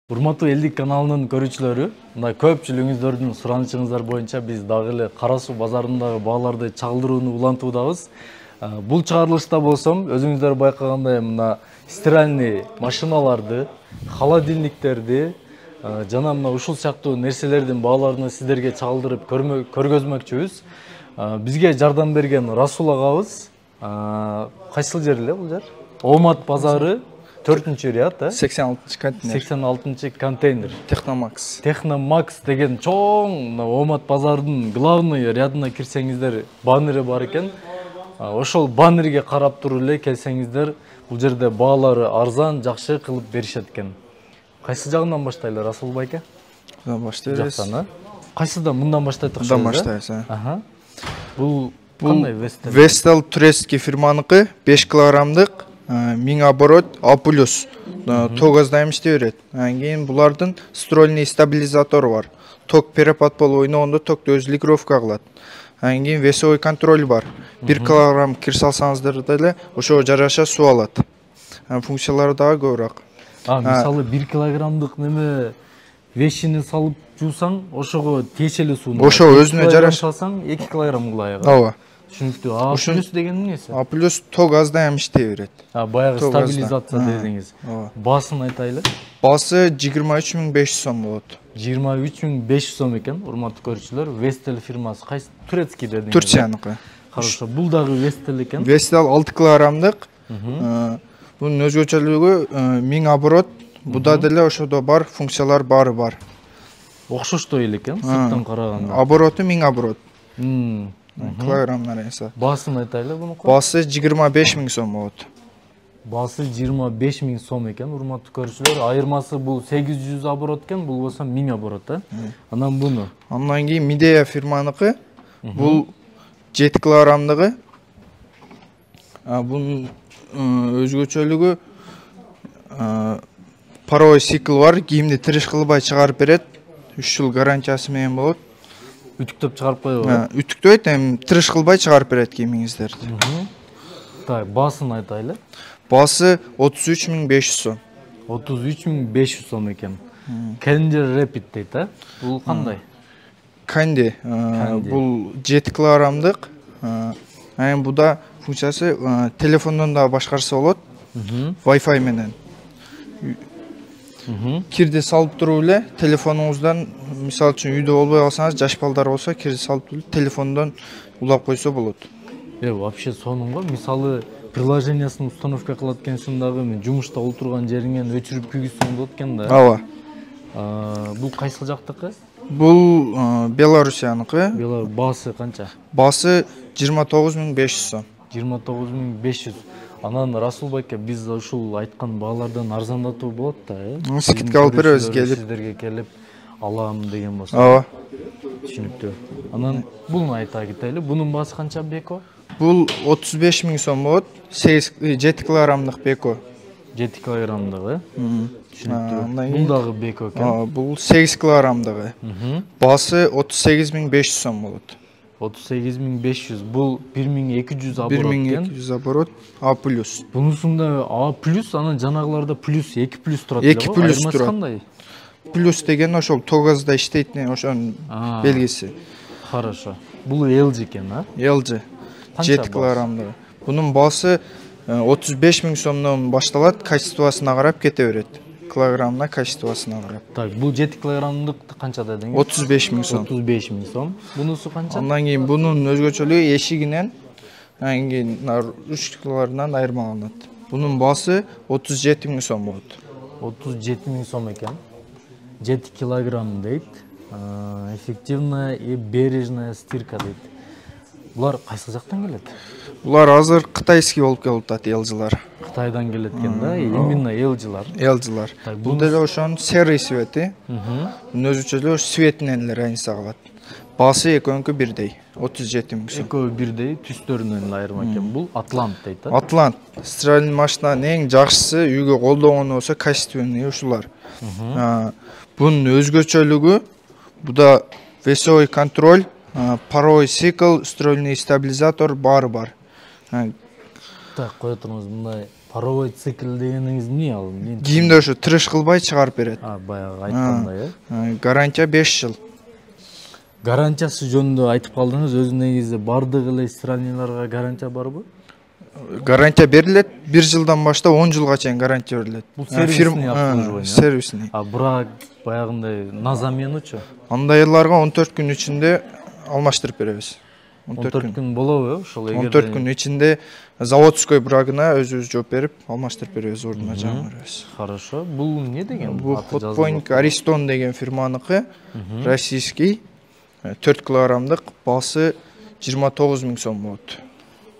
Урматтуу элдик каналынын көрүүчүлөрү, мындай көпчүлүгүңүздөрдүн суранычыңыздар боюнча биз дагы эле Кара Суу базарындагы бааларды чагылдырууну улантуудабыз. Бул чыгарылышта болсом, өзүңүздөр байкагандай мына стиральный машиналарды, холодильниктерди жана мына ушул сыяктуу нерселердин бааларын сиздерге чагылдырып көргөзмөкчүбүз. Бизге жардам берген Расул агабыз, кайсыл жер эле бул жер? Оомат базары 4-чү ряд, 86-чы контейнер. 86-чы контейнер. Техномакс. Техномакс деген чоң Оомат базардын главный рядына кирсеңиздер, баннери бар экен. Ошол баннерге карап туруп эле келсеңиздер, бул жерде баалары арзан, жакшы кылып беришет экен. Кайсы жагынан баштайлы, Расул байке? Мындан баштайбыз. Жактан, Кайсыдан мындан баштайт окшойт? Мындан баштайбыз. Бул кандай Vestel? Vestel турецкий фирманыкы 5 килограммдык 1000 оборот А+. 9 иштей берет. Кийин булардын стройный стабилизатору бар. Ток перепад болуп ойногондо токту өзү ликировка кылат. Кийин весовой контроль бар. 1 килограмм кир салсаңыздар деле ошого жараша суу алат. Функциялары дагы көбүрөөк. Мисалы 1 килограммдык неме вешини салып жуусаң, ошого тиешелүү сууну. Ошо өзүнө жараша салсаң 2 килограмм кылайык. Ооба. Түшүнүктүү. А+ деген эмнеси? А+ ток аздан иштей берет. Баягы стабилизация дедиңиз. Баасын айтайлы. Баасы 23500 сом болот. 23500 сом экен, урматтуу көрүүчүлөр. Vestel фирмасы кайсы? Турецкий дедиңиз. Турцияныкы. Хорошо. Бул дагы Vestel экен. Vestel 6 килограммдык. Бунун өзгөчөлүгү 1000 оборот. Буда деле ошодо бар функциялар баары бар. Окшоштой эле экен, сырттан караганда. Обороту 1000 оборот. Килограммдар эсе. Баасын айтайлы буну. Баасы 25000 сом болот. Баасы 25000 сом экен, урматтуу көрүүчүлөр. Айырмасы бул 800 оборот экен, бул болсо 1000 оборот, Анан буну. Андан кийин Midea фирманыкы. Бул 7 килограммдыгы. Бунун өзгөчөлүгү паровой цикл бар, кийимди тириш кылбай чыгарып берет. 3 жыл гарантиясы менен болот. Үтүктөп чыгарып коёбу? Үтүктөйт, эми тириш кылбай чыгарып берет кийимиңиздерди. Так, баасын айтайлы. Баасы 33500 сом. 33500 сом экен. Challenger Rapid дейт, Бул кандай? Канди. Бул 7 килограммдык. Буда функциясы телефондон да башкарса болот. Wi-Fi менен. Кирди салып туруп эле телефонуңуздан, мисалы үчүн үйдө болбой калсаңыз, жаш балдар болсо кирди салып туруп телефондон улап койсо болот. Вообще сонун го. Мисалы приложениясын установка кылат экенсиң дагы, мен жумушта олтурган жериңен өчүрүп күйгүзсөң болот экен да. Ооба. Бул кайсыл жактыкы? Бул Белоруссияныкы. Баасы канча? Баасы 29500 сом. 29500. Анан Расул байке, биз ушул айткан баалардан арзандатуу болот да, Скидка алып беребиз, келип. Сиздерге келип алам деген болсо. Ооба. Түшүнүктүү. Анан буну айта кетели. Бунун баасы канча Беко? Бул 35000 сом болот. 7 килограммдык Беко. 7 килограммдыгы. Түшүнүктүү. Бул дагы Беко экен. Бул 8 килограммдыгы. Баасы 38500 сом болот. 38500. Бул 1200 оборот экен. 1200 оборот А+. Бунусунда А+, анан жанагыларда плюс, 2+ турат. 2+ турат. Кандай? Плюс деген ошол тогозда иштейт, ошонун белгиси. Хорошо. Бул LG экен, LG. 7 килограммдыгы. Бунун баасы 35000 сомдон башталат, качествосуна карап кете берет. Килограммына качествосуна карап. Так, бул 7 килограммдык канча дедиңиз? 35000 сом. 35000 сом. Бунусу канча? Андан кийин бунун өзгөчөлүгү эшигинен, андан кийин ручкаларынан айырмаланат. Бунун баасы 37000 сом болот. 37000 сом экен. 7 килограмм дейт. Эффективная и бережная стирка дейт. Булар кайсы жактан келет? Булар азыр кытайский болуп келип атат, LG-лар. Кытайдан келет экен да, именно LG-лар. LG-лар. Бул деле ошонун серый свети. Бунун өзгөчөлүгү светинен эле разница кылат. Баасы экөөнүкү бирдей, 37000 сом. Экөө бирдей, түстөрүнөн эле айырма экен. Бул Атлант дейт, Атлант. Стиральный машинанын эң жакшысы үйгө колдонгон болсо качественный ушулар. Бунун өзгөчөлүгү буда весовой контроль, паровой цикл, стройный стабилизатор баары бар. Так, кое туруңуз, мындай паровой цикл дегениңиз эмне ал? Кийимди ошо тырыш кылбай чыгарып берет. Баягы айткандай, Гарантия 5 жыл. Гарантиясы жөнүндө айтып калдыңыз. Өзү негизи бардык эле стиральныйларга гарантия барбы? Гарантия берилет. 1 жылдан баштап 10 жылга чейин гарантия берилет. Бул сервисный обслуживание. Сервисный. Бирок баягындай на заменучу. Андайларга 14 күн ичинде алмаштырып беребиз. 14 күн болобу? Ошол 14 күн ичинде заводской брагына өзүбүз жооп берип, алмаштырып беребиз, ордуна жаңы беребиз. Хорошо. Бул эмне деген? Бул Hotpoint Ariston деген фирманыкы, российский, 4 килограммдык, баасы 29 000 сом болот.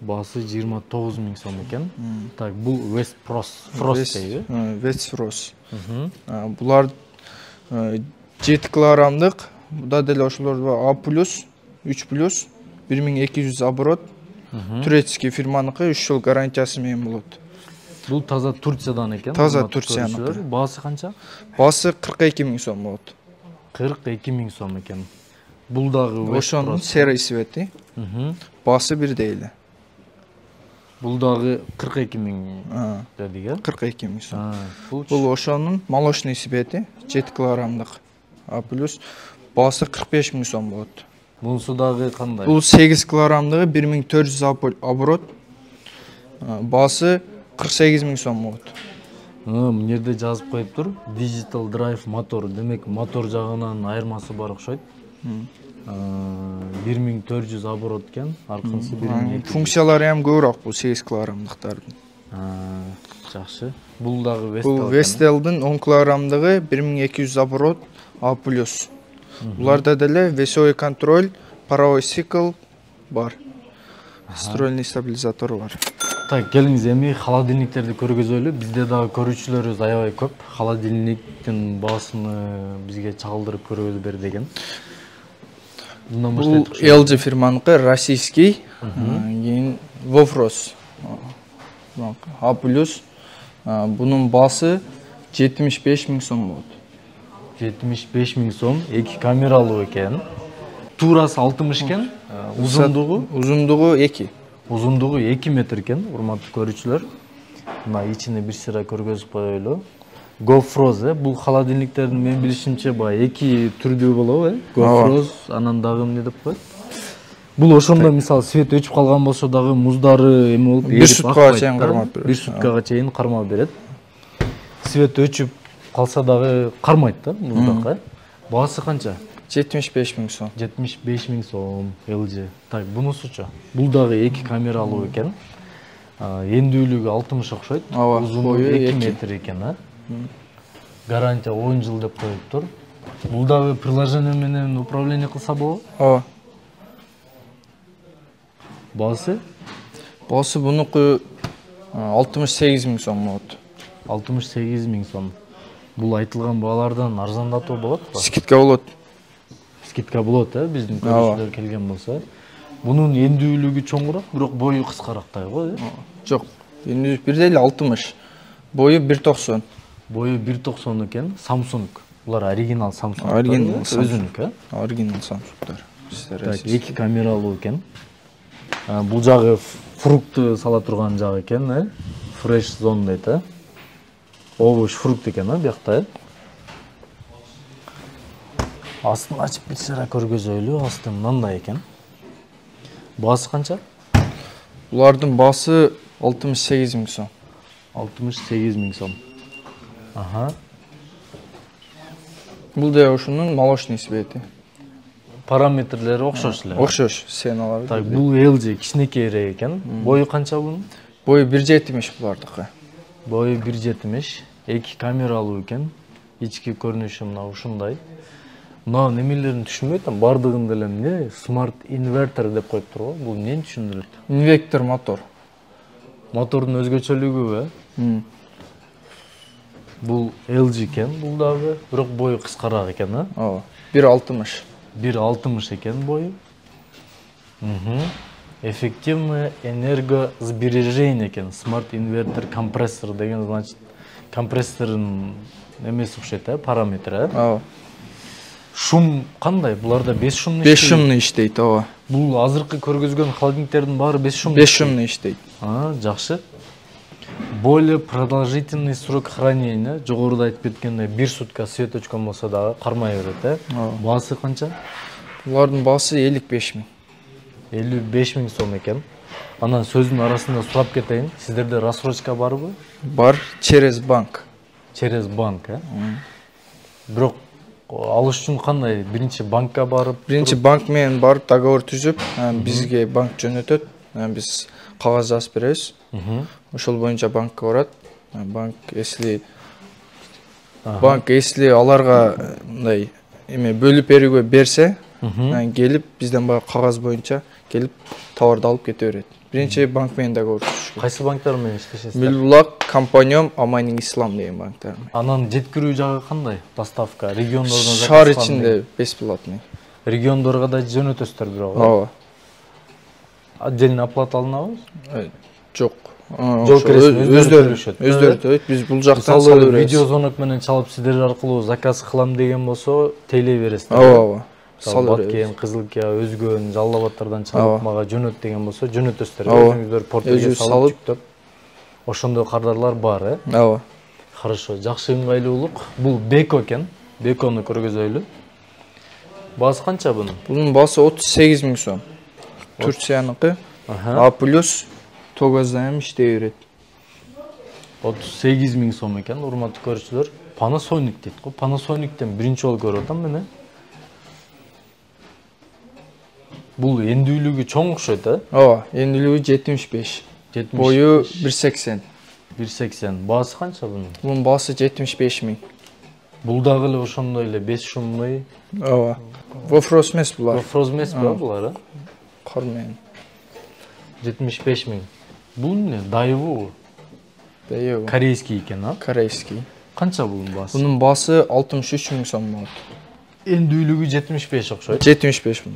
Баасы 29 000 сом экен. Так, бул West Frost дейби? West Frost. Булар 7 килограммдык, буда деле ошолор A+, 3+, 1200 оборот. Турецкий фирманыкы 3 жыл гарантиясы менен болот. Бул таза Турциядан экен. Таза Турцияныкы. Баасы канча? Баасы 42 000 сом болот. 42 000 сом экен. Бул дагы ошонун серый свети. Баасы бирдей эле. Бул дагы 42 000 дедик, э? 42 000 сом. Бул ошонун молочный свети, 7 килограммдык. A+, баасы 45 000 сом болот. Бунусу дагы кандай? Бул 8 килограммдыгы 1400 оборот. Баасы 48 000 сом болот. Мына жерде жазып коюптур. Digital Drive мотор. Демек, мотор жагынан айырмасы бар окшойт. 1400 оборот экен, аркынысы 1200. Функциялары ham көбүрөөк бул 8 килограммдыктардын. Жакшы. Бул дагы Vestel. Бул Vestel'дин 10 килограммдыгы 1200 оборот A+. Буларда деле весовой контроль, паровой цикл бар. Стройный стабилизатор бар. Так, келиңиз эми холодильниктерди көргөзөлү. Бизде дагы көрүүчүлөрүбүз аябай көп. Холодильниктин баасыны бизге чагылдырып көргөзүп бер деген. Бул LG фирманыкы, российский. Кийин Wofros. A+. Бунун баасы 75 000 сом болот. 75 000 сом, 2 камералуу экен. Туурасы 60 экен, узундугу 2. Узундугу 2 метр экен, урматтуу көрүүчүлөр. Мына ичине бир сыра көргөзүп коелу. GoFroze, бул холодильниктердин мен билишимче баягы 2 түрдүү болобу, GoFroze, анан дагы эмне деп коет? Бул ошондо мисалы свет өчүп калган болсо дагы муздары эме болуп, 1 суткага чейин кармап берет. 1 суткага чейин кармап берет. Свет өчүп калса дагы кармайт да муздакка. Баасы канча? 75 000 сом. 75 000 сом LG. Так, бунусучу. Бул дагы 2 камералуу экен. Эндүүлүгү 60 окшойт. Узундугу 2 метр экен, а? Гарантия 10 жыл деп коюптур. Бул дагы приложение менен управление кылса болобу? Ооба. Баасы? Баасы бунуку 68 000 сом болот. 68 000 сом. Бул айтылган баалардан арзандатуу болот ба? Скидка болот. Скидка болот, биздин көрүүчүлөр келген болсо. Бунун эндүүлүгү чоңураак, бирок бою кыскарактай го, Жок, эндүүлүк бирдей эле 60. Бою 1.90. Бою 1.90 экен. Samsung. Булар оригинал Samsung. Оригинал өзүнүкү. Оригинал Samsungдар. Так, 2 камералуу экен. Бул жагы фрукты сала турган жагы экен, Fresh Zone дейт, Овощ, фрукт экен, биякта. Астын ачып бир сыра көргөзөлү, асты мындай экен. Баасы канча? Булардын баасы 68 000 сом. 68 000 сом. Бул да ошонун молочный свети. Параметрлери окшош эле. Окшош, сеналары. Так, бул LG кичинекейирээк экен. Бою канча бунун? Бою 1.70 булардыкы. Бою 1.70, 2 камералуу экен. Ички көрүнүшү мына ушундай. Мына немелерин түшүнбөйт, бардыгын деле эмне? Smart inverter деп коюптур го. Бул эмнени түшүндүрөт? Инвектор мотор. Мотордун өзгөчөлүгү Бул LG экен, бул дагы, бирок бою кыскараак экен, Ооба. 1.60. 1.60 экен бою. Эффективное энергосбережение экен. Smart inverter компрессор деген, значит, компрессордун эмеси окшойт, параметри, Ооба. Шум кандай? Буларда 5 шумный иштейт. 5 шумный иштейт, ооба. Бул азыркы көргөзгөн холодильниктердин баары 5 шумный. 5 шумный иштейт. Жакшы. более продолжительный срок хранения, жогоруда айтып кеткендей 1 сутка свет өчкөн болсо дагы кармай берет, Баасы канча? Булардын баасы 55 миң. 55 000 сом экен. Анан сөздүн арасында сурап кетейин, сиздерде рассрочка барбы? Бар, через банк. Через банк, Бирок алыш үчүн кандай? Биринчи банкка барып, Биринчи банк менен барып договор түзүп, бизге банк жөнөтөт. Биз кагаз жазып беребиз. Ошол боюнча банкка барат. Банк если аларга мындай эме бөлүп берүүгө берсе, келип бизден баягы кагаз боюнча келип товарды алып кете берет. Биринчи банк менен договор түзүш. Кайсы банктар менен иштешесиздер? Милулак, Компаниум, Амайнинг Ислам деген банктар. Анан жеткирүү жагы кандай? Доставка региондордон Шаар ичинде бесплатный. Региондорго да жөнөтөсүздөр бирок. Ооба. Отдельно оплата алынабы? Жок. Жол киресин өздөрү төлөйт. Биз бул жактан салып беребиз. Видеозвонок менен чалып сиздер аркылуу заказ кылам деген болсо, тейлей бересиздер. Ооба. Баккен, Кызылкия, өзгөн Жалал Абадтардан чалып мага жөнөт деген болсо, жөнөтөсүздөр. Өзүңүздөр португе салып жүктөп. Ошондой кардарлар бар, Ооба. Хорошо, жакшы ыңгайлуулук. Бул Беко экен. Бекону көргөзөйлү. Баасы канча бунун? Бунун баасы 38 000 сом. Турцияныкы. А плюс тогоздайм иштей берет. 38 000 сом экен, урматтуу көрүүчүлөр. Panasonic дейт го. Panasonicтен биринчи жолу көрүп атам мен. Бул эндүүлүгү чоң окшойт, Ооба, эндүүлүгү 75. Бою 180. 180. Баасы канча бунун? Бунун баасы 75 000. Бул дагы эле ошондой эле 5 шумный. Ооба. Вофроз эмес булар. Вофроз эмес булар, Кар менен. 75 000. Бул эмне? Дайву. Дайву. Корейский экен, Корейский. Канча бунун баасы? Бунун баасы 63 000 сом болот. Эндүүлүгү 75 окшойт. 75 000.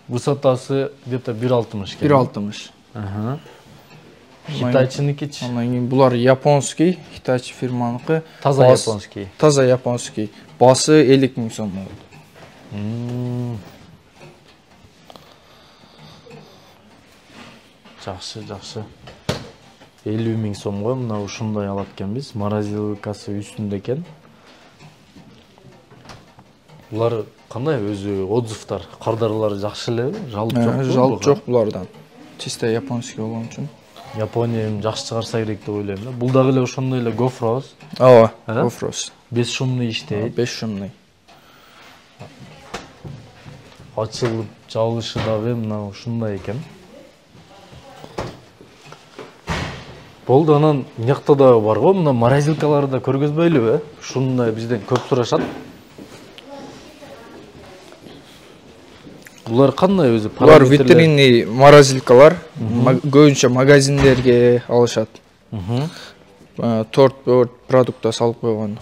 Высотасы где-то 1.60 экен. 1.60. Ага. Хитачыныкичи. Анан кийин булар японский, Хитачи фирманыкы. Таза японский. Таза японский. Баасы 50 000 сом болот. Жакшы. 50 000 сомго мына ушундай алат экенбиз. Морозилкасы үстүндө экен. Булар кандай өзү отзывдар, кардарлары жакшы элеби? Жалып жок. Жалып жок булардан. Чисто японский болгон үчүн. Япония жакшы чыгарса керек деп ойлойм да. Бул дагы эле ошондой эле гофроз. Ооба, гофроз. 5 шумный иштейт. 5 шумный. Ачылып жабылышы дагы мына ушундай экен. Болду, анан мынакта дагы бар го, мына морозилкаларды да көргөзбөйлүбү? Ушундай бизден көп сурашат. Булар кандай өзү? Булар витринный морозилкалар. Көбүнчө магазиндерге алышат. Торт продукта салып койгон.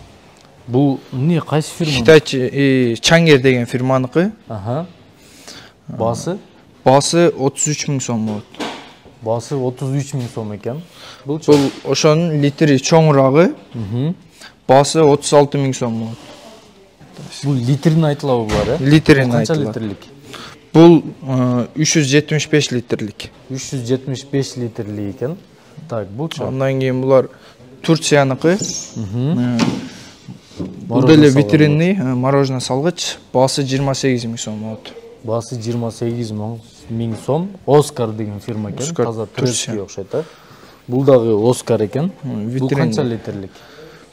Бул эмне, кайсы фирма? Хитачи Чангер деген фирманыкы. Баасы? Баасы 33 000 сом болот. Баасы 33 000 сом экен. Бул ошонун литри чоңурагы. Баасы 36 000 сом болот. Бул литрин айтылабы булар, Литрин Канча айтылат. литрлик? Бул 375 литрлик. 375 литрлик экен. Так, булчу. Андан кийин булар Турцияныкы. Бул деле витринный мороженое салгыч. Баасы 28 000 сом болот. Баасы 28 000 сом. Оскар деген фирма экен. Таза турецкий окшойт, Бул дагы Оскар экен. Бул канча литрлик?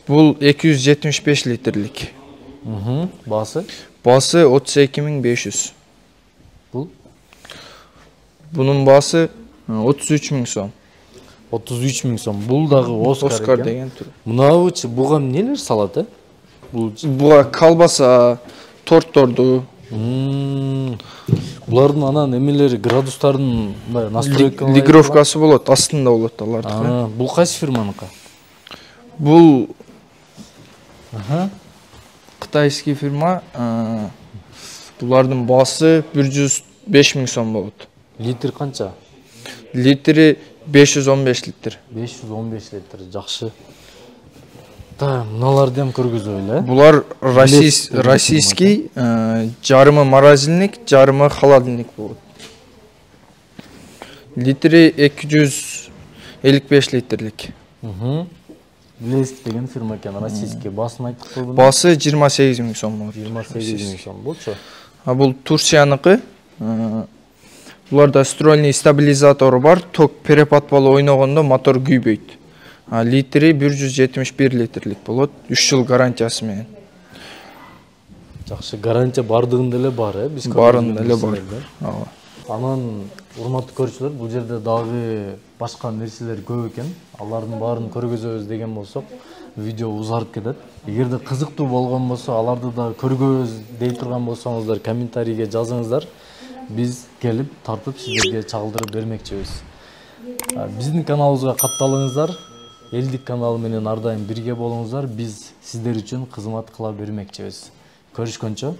Бул 275 литрлик. Баасы? Баасы 32 500. Бул? Бунун баасы 33 000 сом. 33 000 сом. Бул дагы Оскар деген түр. Мынабычы буга эмнелер салат, Буга колбаса, торторду. Булардын анан эмелери, градустардын настройкалары лигровкасы болот, астында болот алардыкы. Бул кайсы фирманыкы? Бул кытайский фирма. Булардын баасы 105 000 сом болот. Литр канча? Литри 515 литр. 515 литр, жакшы. Да, мыналарды hem көргөзөйлү, Булар российский, жарымы морозильник, жарымы холодильник болот. Литри 255 литрлик. Блеск деген фирма экен, российский. Баасын айттык буну. Басы 28 000 сом болот. 28 000 сом болчу. Бул Турцияныкы. Буларда стройный стабилизатору бар. Ток перепад болуп ойногондо мотор күйбөйт. Литри 171 литрлик болот. 3 жыл гарантиясы менен. Жакшы, гарантия бардыгында эле бар, биз Баарында эле бар. Ооба. Анан урматтуу көрүүчүлөр, бул жерде дагы башка нерселер көп экен. Алардын баарын көргөзөбүз деген болсок, видео узарып кетет. Эгерде кызыктуу болгон болсо, аларды да көргөбүз дей турган болсоңуздар, комментарийге жазыңыздар. Биз келип тартып сиздерге чагылдырып бермекчибиз. Биздин каналыбызга катталыңыздар. Элдик каналы менен ар дайым бирге болуңуздар. Биз сиздер үчүн кызмат кыла бермекчибиз. Көрүшкөнчө.